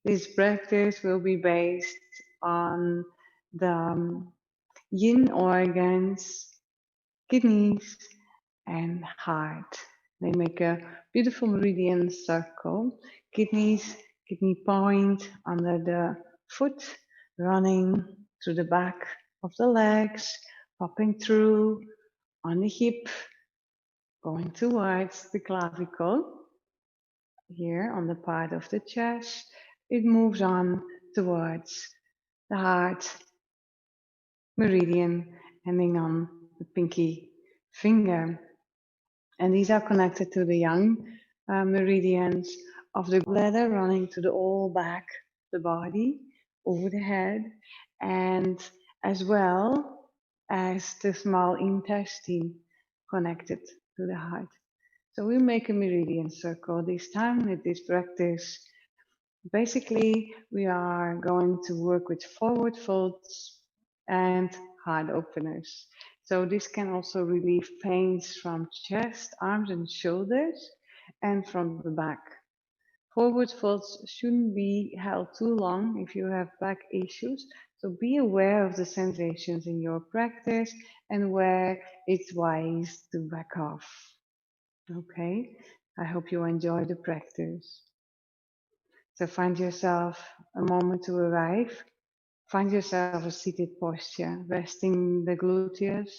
This practice will be based on the YIN organs, kidneys, and heart. They make a beautiful meridian circle. Kidneys, kidney point under the foot, running through the back of the legs, popping through on the hip, going towards the clavicle. Here on the part of the chest, it moves on towards the heart meridian, ending on the pinky finger. And these are connected to the young meridians of the bladder, running to the whole back of the body, over the head, and as well as the small intestine connected to the heart. So we make a meridian circle this time with this practice. Basically, we are going to work with forward folds and heart openers. So this can also relieve pains from chest, arms and shoulders and from the back. Forward folds shouldn't be held too long if you have back issues. So be aware of the sensations in your practice and where it's wise to back off. Okay, I hope you enjoy the practice. So find yourself a moment to arrive. Find yourself a seated posture, resting the gluteus,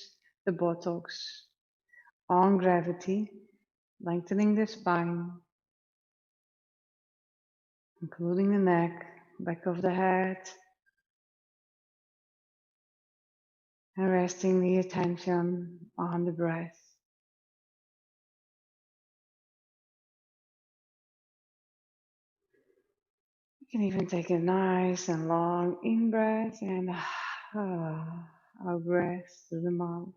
the buttocks on gravity, lengthening the spine, including the neck, back of the head, and resting the attention on the breath. You can even take a nice and long in-breath and out breath through the mouth.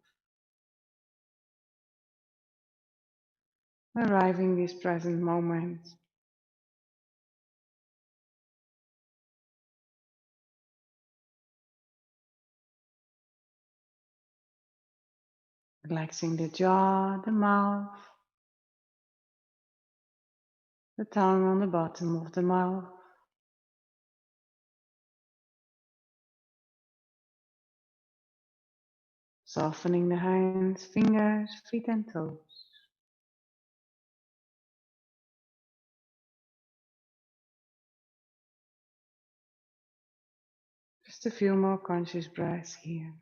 Arriving this present moment. Relaxing the jaw, the mouth, the tongue on the bottom of the mouth. Softening the hands, fingers, feet and toes. Just a few more conscious breaths here.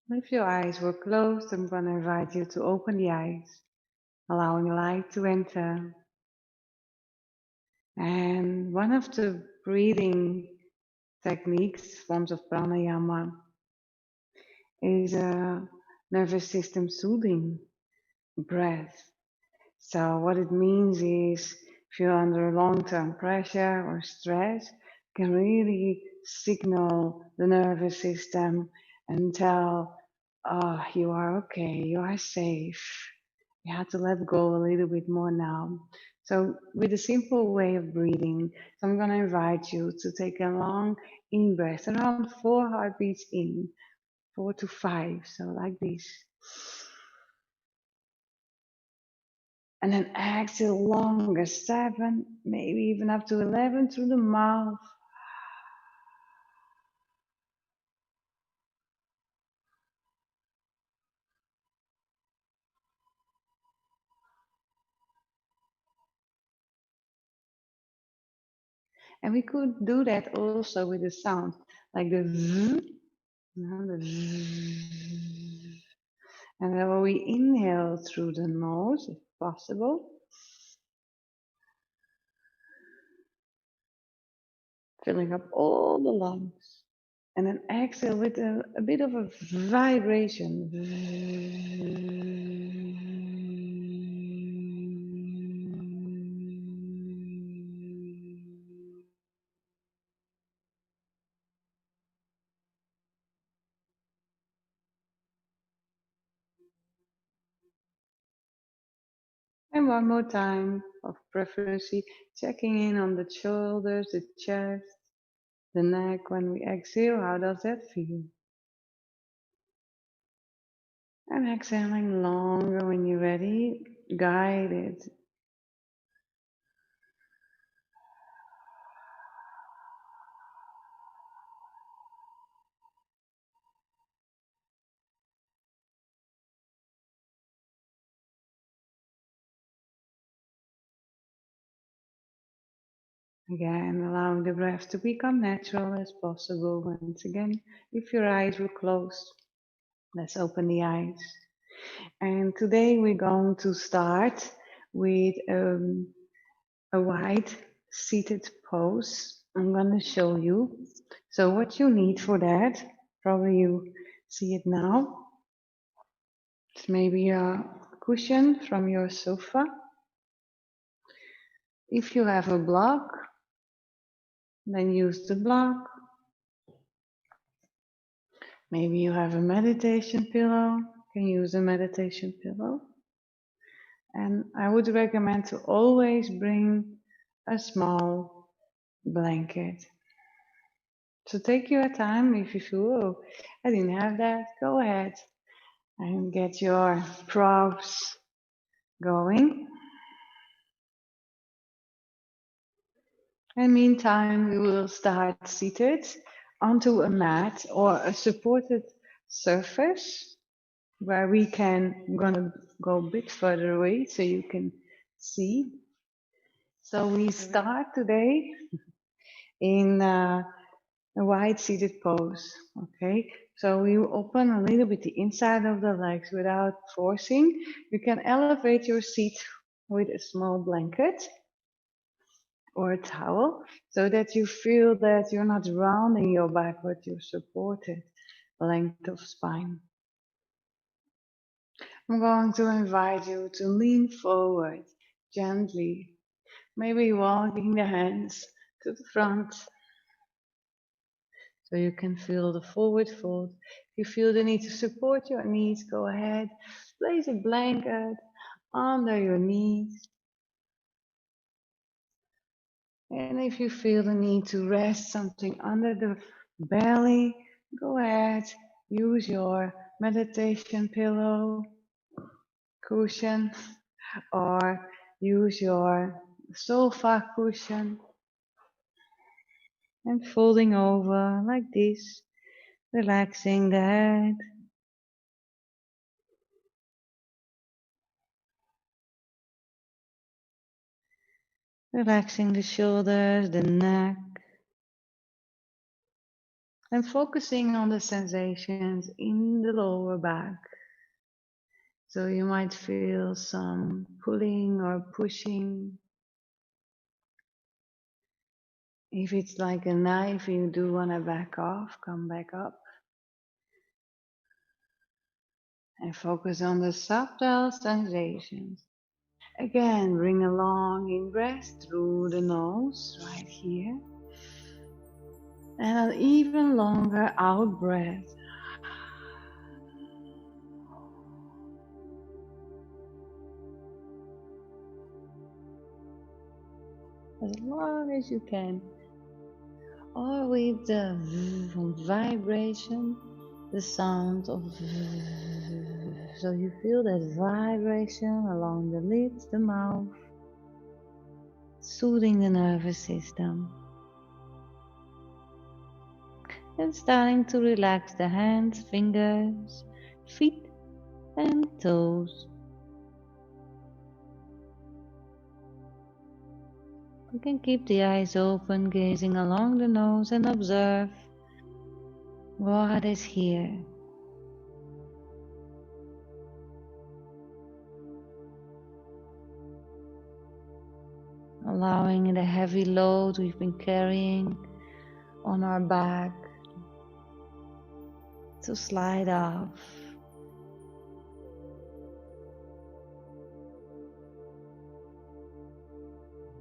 If your eyes were closed, I'm going to invite you to open the eyes, allowing light to enter. And one of the breathing techniques, forms of pranayama, is a nervous system soothing breath. So what it means is if you're under long-term pressure or stress, can really signal the nervous system and tell, oh, you are okay, you are safe. You have to let go a little bit more now. So with a simple way of breathing, so I'm going to invite you to take a long in-breath, around 4 heartbeats in, 4 to 5, so like this. And then exhale longer, 7, maybe even up to 11 through the mouth. And we could do that also with the sound, like the z, the z. And then when we inhale through the nose, if possible, filling up all the lungs. And then exhale with a bit of a vibration. And one more time, of preference, checking in on the shoulders, the chest, the neck when we exhale. How does that feel? And exhaling longer when you're ready. Guide it. Again, allowing the breath to become natural as possible. Once again, if your eyes were closed, let's open the eyes. And today we're going to start with a wide seated pose. I'm going to show you. So what you need for that, probably you see it now. It's maybe a cushion from your sofa. If you have a block, then use the block. Maybe you have a meditation pillow, you can use a meditation pillow. And I would recommend to always bring a small blanket. So take your time. If you feel, oh, I didn't have that, go ahead and get your props going. And meantime, we will start seated onto a mat or a supported surface where we can gonna go a bit further away so you can see. So we start today in a wide seated pose. Okay, so we open a little bit the inside of the legs without forcing. You can elevate your seat with a small blanket or a towel so that you feel that you're not rounding your back, but you're supported length of spine. I'm going to invite you to lean forward gently, maybe walking the hands to the front so you can feel the forward fold. If you feel the need to support your knees, go ahead. Place a blanket under your knees. And if you feel the need to rest something under the belly, go ahead. Use your meditation pillow, cushion, or use your sofa cushion. And folding over like this, relaxing the head. Relaxing the shoulders, the neck. And focusing on the sensations in the lower back. So you might feel some pulling or pushing. If it's like a knife, you do want to back off, come back up. And focus on the subtle sensations. Again, bring a long in-breath through the nose, right here. And an even longer out-breath. As long as you can. Or with the vibration, the sound of. So you feel that vibration along the lips, the mouth, soothing the nervous system. And starting to relax the hands, fingers, feet, and toes. You can keep the eyes open, gazing along the nose and observe what is here. Allowing the heavy load we've been carrying on our back to slide off.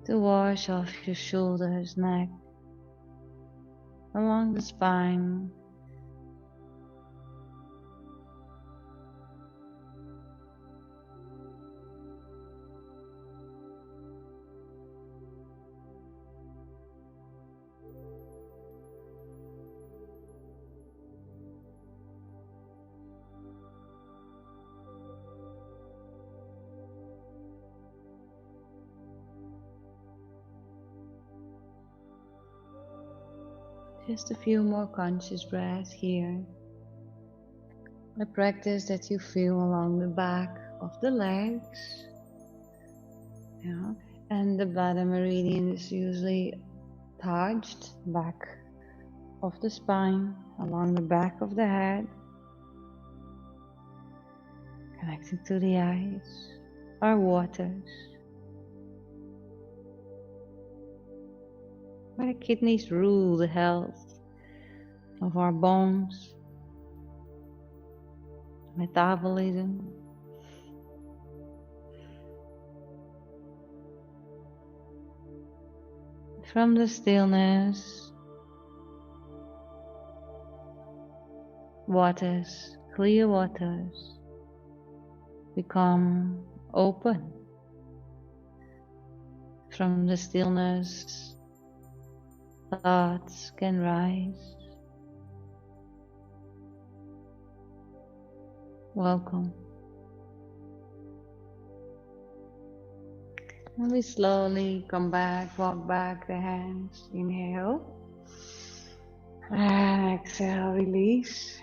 To wash off your shoulders, neck, along the spine. Just a few more conscious breaths here. A practice that you feel along the back of the legs. Yeah. And the bladder meridian is usually touched back of the spine, along the back of the head, connecting to the eyes, our waters, where the kidneys rule the health of our bones, metabolism. From the stillness, waters, clear waters, become open. From the stillness, thoughts can rise. Welcome. And we slowly come back, walk back the hands. Inhale. And exhale, release.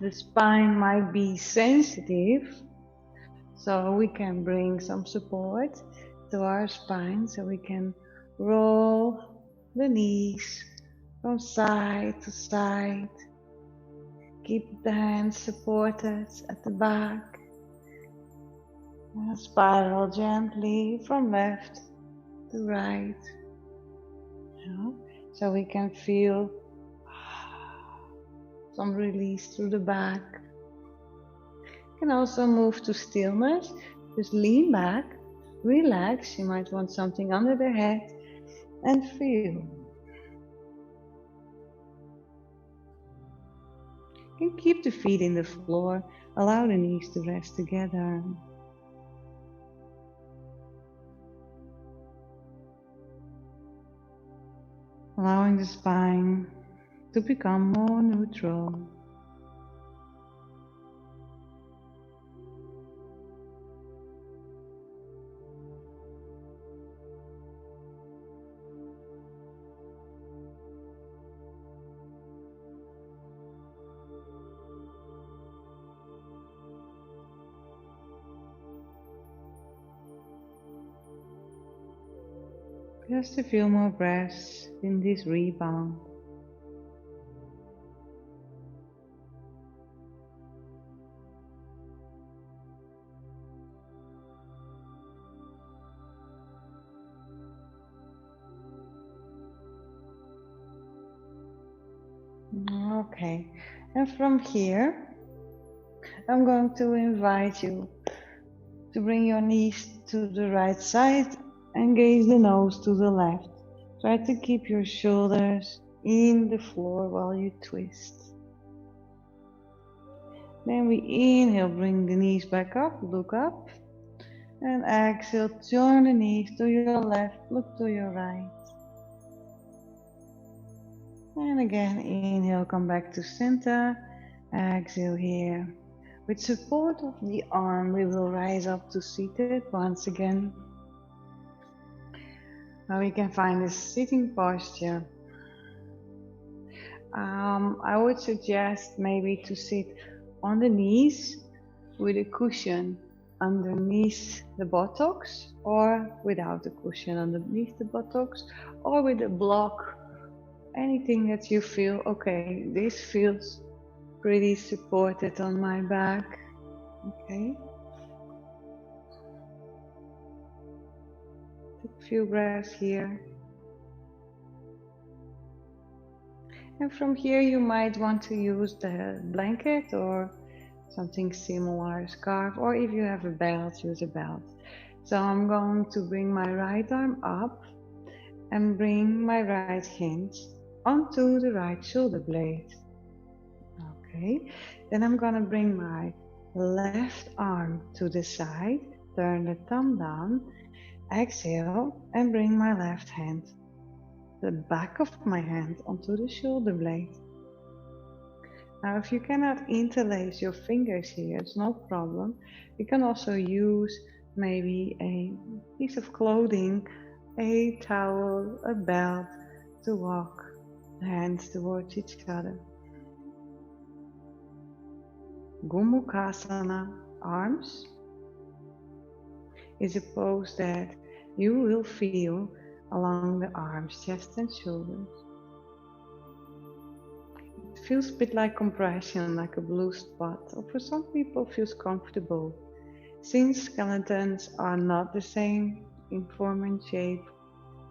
The spine might be sensitive, so we can bring some support to our spine so we can roll the knees from side to side. Keep the hands supported at the back. And spiral gently from left to right. So we can feel some release through the back. You can also move to stillness. Just lean back, relax. You might want something under the head and feel. You can keep the feet in the floor. Allow the knees to rest together. Allowing the spine to become more neutral. Just a few more breaths in this rebound. Okay, and from here, I'm going to invite you to bring your knees to the right side and gaze the nose to the left. Try to keep your shoulders in the floor while you twist. Then we inhale, bring the knees back up, look up. And exhale, turn the knees to your left, look to your right. And again, inhale, come back to center. Exhale here. With support of the arm, we will rise up to seated once again. Now we can find a sitting posture. I would suggest maybe to sit on the knees with a cushion underneath the buttocks, or without a cushion underneath the buttocks, or with a block. Anything that you feel, okay, this feels pretty supported on my back. Okay. Take a few breaths here. And from here you might want to use the blanket or something similar, a scarf, or if you have a belt, use a belt. So I'm going to bring my right arm up and bring my right hand onto the right shoulder blade. Okay, then I'm gonna bring my left arm to the side, turn the thumb down, exhale, and bring my left hand, the back of my hand, onto the shoulder blade. Now, if you cannot interlace your fingers here, it's no problem. You can also use maybe a piece of clothing a towel, a belt to walk the hands towards each other. Gomukhasana, arms, is a pose that you will feel along the arms, chest and shoulders. It feels a bit like compression, like a blue spot, or for some people feels comfortable. Since skeletons are not the same in form and shape,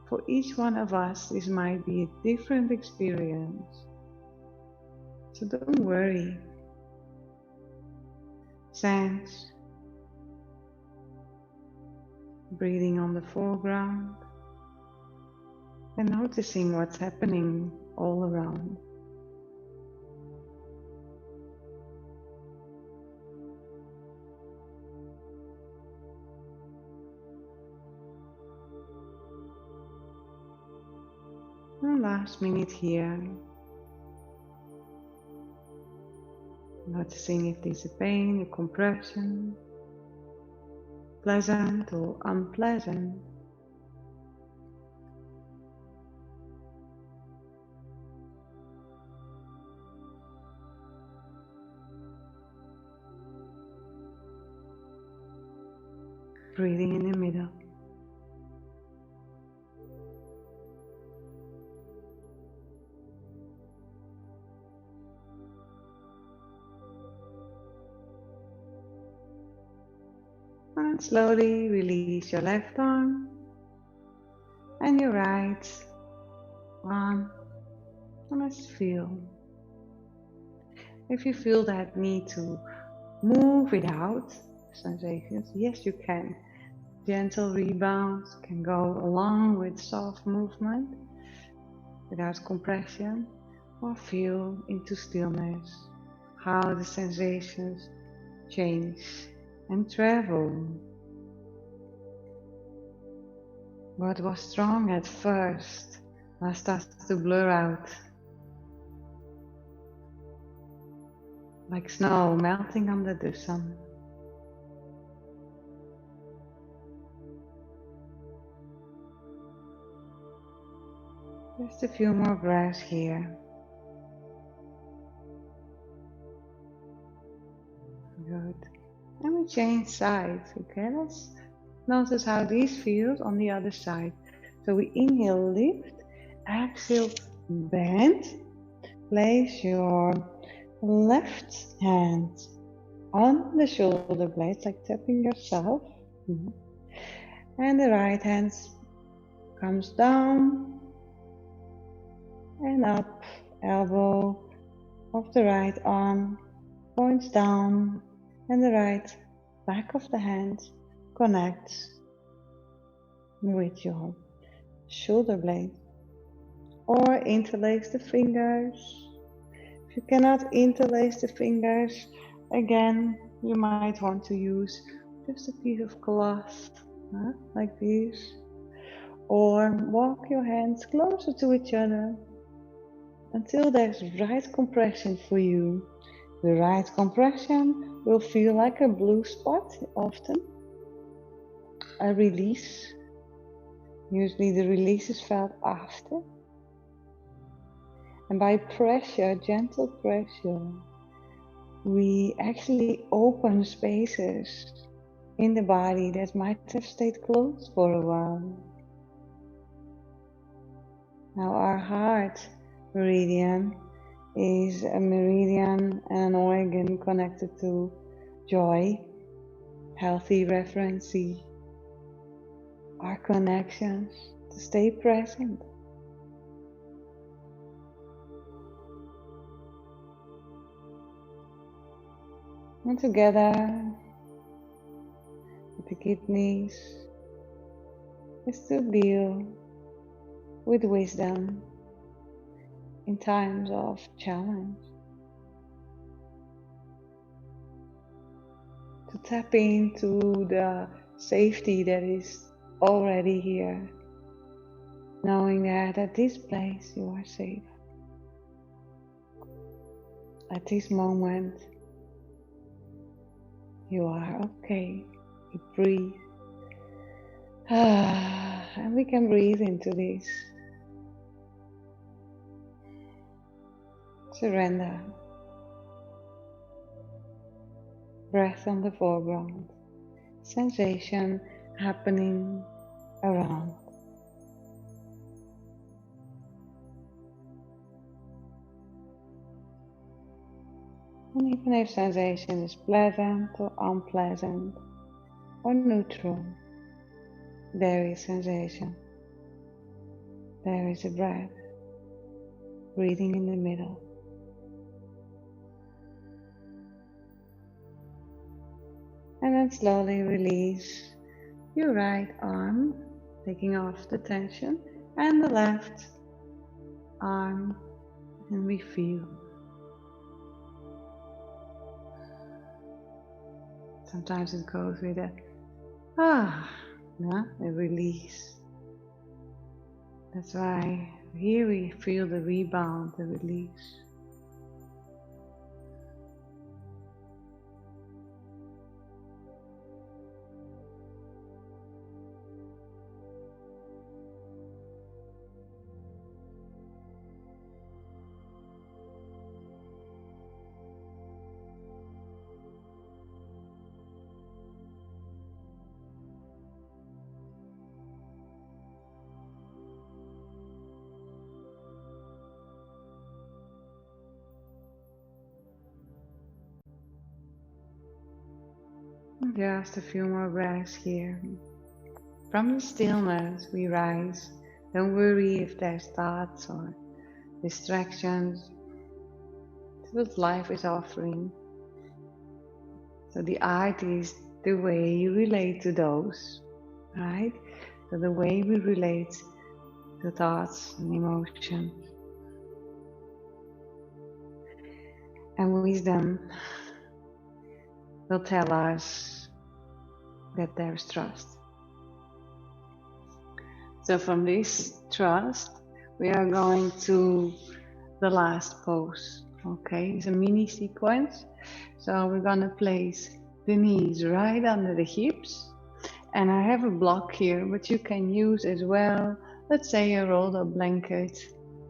for each one of us this might be a different experience. So don't worry. Sense breathing on the foreground and noticing what's happening all around. And last minute here, noticing if there's a pain, a compression, pleasant or unpleasant. Breathing in the middle. And slowly release your left arm and your right arm. And let's feel. If you feel that need to move without sensations, yes, you can. Gentle rebounds can go along with soft movement without compression, or feel into stillness, how the sensations change and travel. What was strong at first now starts to blur out, like snow melting under the sun. Just a few more breaths here. Good. And we change sides, okay? Let's notice how these feels on the other side. So we inhale, lift, exhale, bend. Place your left hand on the shoulder blades, like tapping yourself. And the right hand comes down and up, elbow of the right arm points down, and the right back of the hand connects with your shoulder blade. Or interlace the fingers. If you cannot interlace the fingers, again, you might want to use just a piece of cloth, like this. Or walk your hands closer to each other until there's right compression for you. The right compression will feel like a blue spot often. A release. Usually the release is felt after. And by pressure, gentle pressure, we actually open spaces in the body that might have stayed closed for a while. Now our heart meridian is a meridian and an organ connected to joy, healthy referency, our connections, to stay present. And together with the kidneys is to deal with wisdom in times of challenge. To tap into the safety that is already here, knowing that at this place you are safe. At this moment you are okay. You breathe. And we can breathe into this. Surrender. Breath on the foreground. Sensation happening around. And even if sensation is pleasant or unpleasant or neutral, there is sensation. There is a breath, breathing in the middle. And then slowly release your right arm, taking off the tension, and the left arm, and we feel. Sometimes it goes with a a release. That's why here we feel the rebound, the release. Just a few more breaths here. From the stillness we rise. Don't worry if there's thoughts or distractions. It's what life is offering. So the art is the way you relate to those, right? So the way we relate to thoughts and emotions. And wisdom will tell us that there's trust. So from this trust, we are going to the last pose. Okay, it's a mini sequence. So we're gonna place the knees right under the hips. And I have a block here, but you can use as well, let's say a rolled up blanket,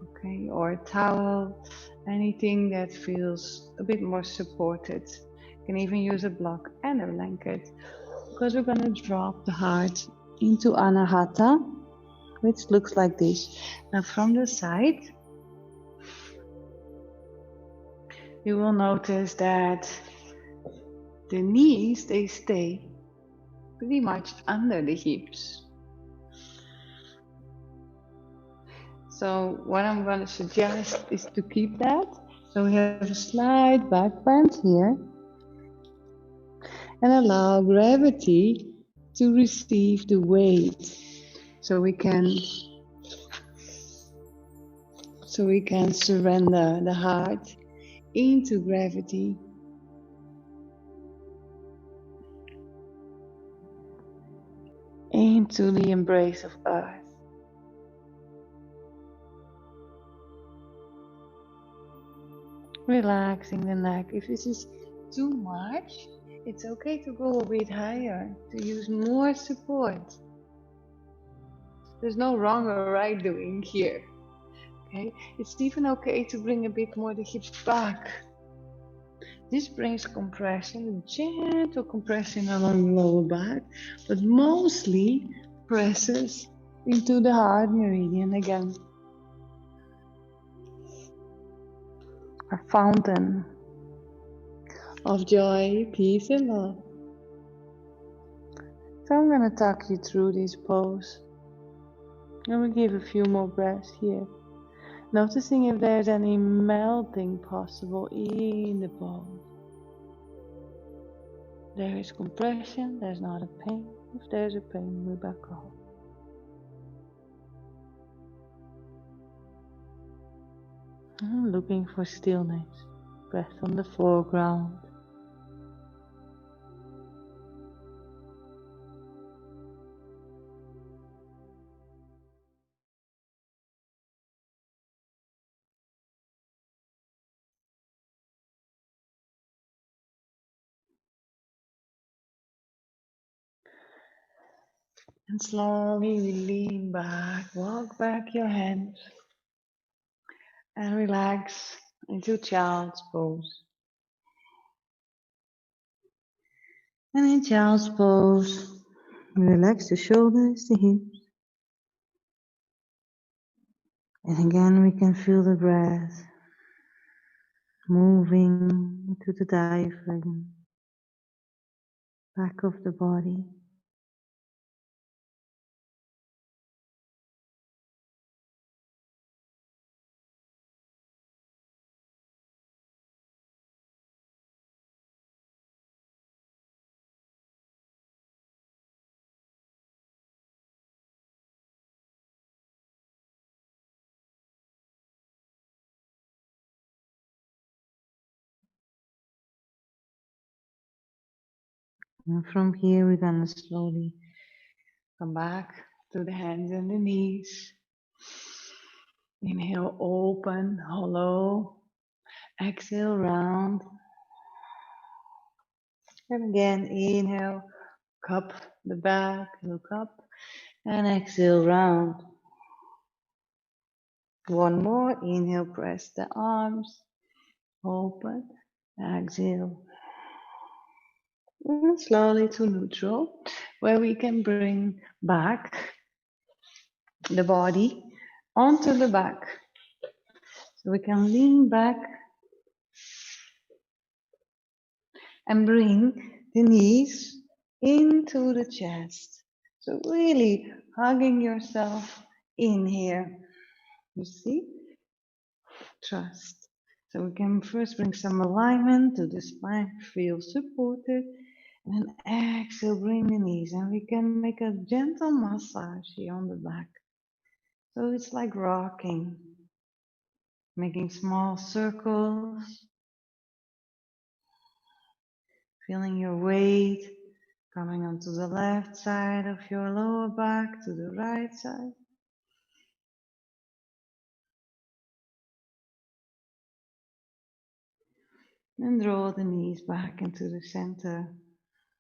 okay, or a towel, anything that feels a bit more supported. You can even use a block and a blanket, because we're gonna drop the heart into Anahata, which looks like this. Now from the side, you will notice that the knees, they stay pretty much under the hips. So what I'm going to suggest is to keep that. So we have a slight back bend here, and allow gravity to receive the weight. So we can surrender the heart into gravity. Into the embrace of earth. Relaxing the neck. If this is too much, it's okay to go a bit higher, to use more support. There's no wrong or right doing here. Okay? It's even okay to bring a bit more the hips back. This brings compression, gentle compression along the lower back, but mostly presses into the heart meridian again. A fountain of joy, peace, and love. So I'm going to talk you through this pose. And we'll give a few more breaths here. Noticing if there's any melting possible in the pose. There is compression, there's not a pain. If there's a pain, we back off. Looking for stillness. Breath on the foreground. And slowly lean back, walk back your hands, and relax into child's pose. And in child's pose, relax the shoulders, the hips. And again, we can feel the breath moving to the diaphragm, back of the body. And from here, we're gonna slowly come back to the hands and the knees. Inhale, open, hollow. Exhale, round. And again, inhale, cup the back, look up. And exhale, round. One more. Inhale, press the arms. Open. Exhale. And slowly to neutral, where we can bring back the body onto the back. So we can lean back and bring the knees into the chest. So really hugging yourself in here. You see? Trust. So we can first bring some alignment to the spine, feel supported. And then exhale, bring the knees. And we can make a gentle massage here on the back. So it's like rocking, making small circles, feeling your weight coming onto the left side of your lower back to the right side. And draw the knees back into the center.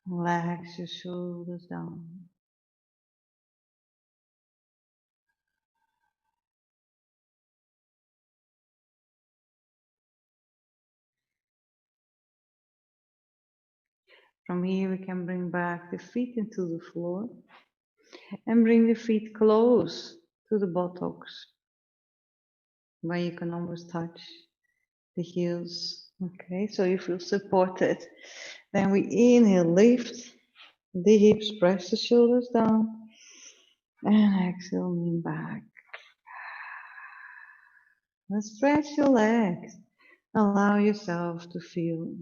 Relax your shoulders down. From here we can bring back the feet into the floor and bring the feet close to the buttocks, where you can almost touch the heels. Okay, so you feel supported. Then we inhale, lift the hips, press the shoulders down, and exhale, lean back. And stretch your legs. Allow yourself to feel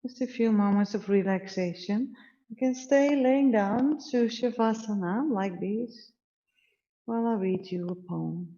just a few moments of relaxation. You can stay laying down, Shavasana, like this, while I read you a poem.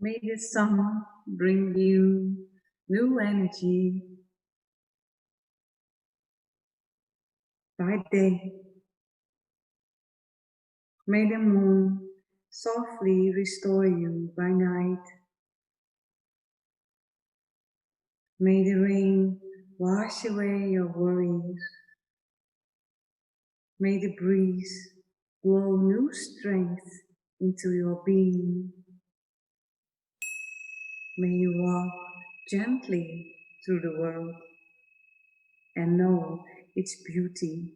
May the sun bring you new energy by day. May the moon softly restore you by night. May the rain wash away your worries. May the breeze blow new strength into your being. May you walk gently through the world and know its beauty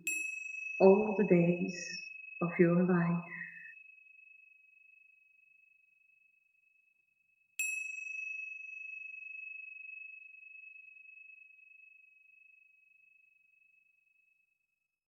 all the days of your life.